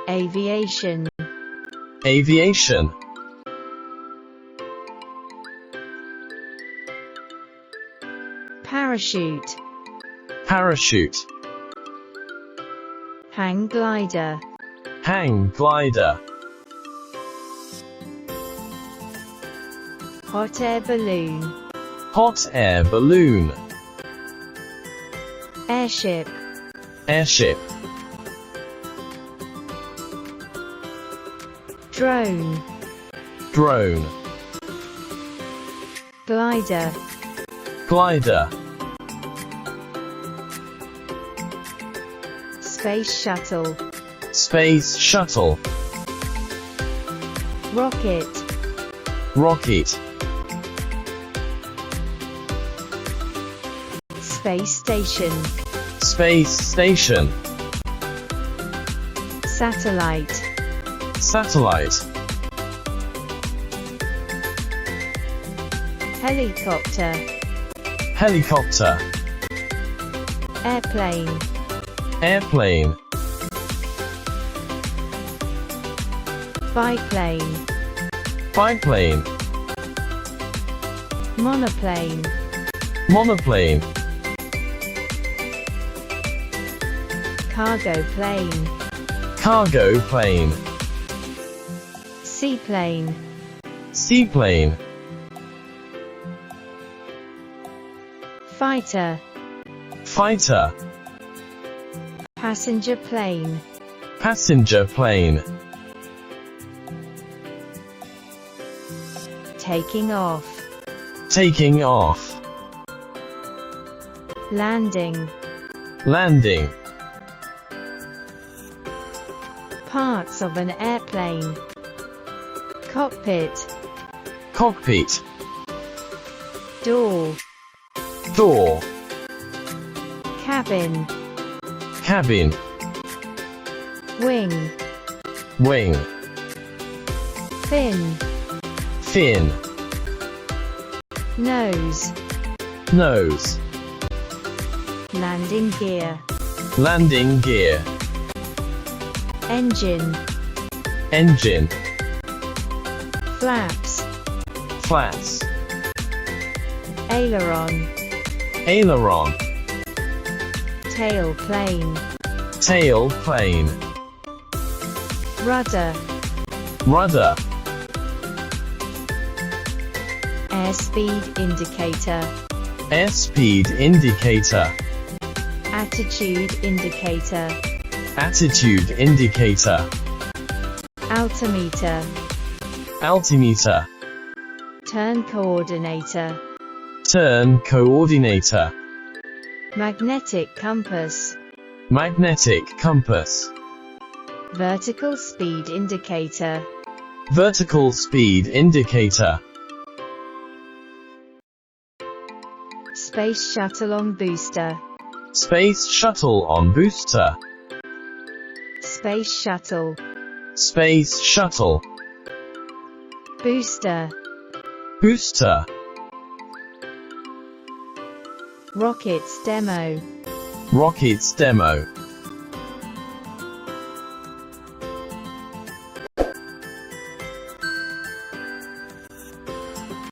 Aviation. Aviation. Parachute. Parachute. Hang glider. Hang glider. Hot air balloon. Hot air balloon. Airship. Airship. Drone. Drone. Glider. Glider. Space shuttle. Space shuttle. Rocket. Rocket. Space station. Space station. Satellite. Satellite. Helicopter. Helicopter. Airplane. Airplane. Biplane. Biplane. Monoplane. Monoplane. Cargo plane. Cargo plane. Seaplane. Seaplane. Fighter. Fighter. Passenger plane. Passenger plane. Taking off. Taking off. Landing. Landing. Parts of an airplane. Cockpit. Cockpit. Door. Door. Cabin. Cabin. Wing. Wing. Fin. Fin. Nose. Nose. Landing gear. Landing gear. Engine. Engine. Flaps. Flaps. Aileron. Aileron. Tail plane. Tail plane. Rudder. Rudder. Airspeed indicator. Airspeed indicator. Attitude indicator. Attitude indicator. Altimeter. Altimeter. Turn coordinator. Turn coordinator. Magnetic compass. Magnetic compass. Vertical speed indicator. Vertical speed indicator. Space shuttle on booster. Space shuttle on booster. Space shuttle. Space shuttle. Booster. Booster. Rockets demo. Rockets demo.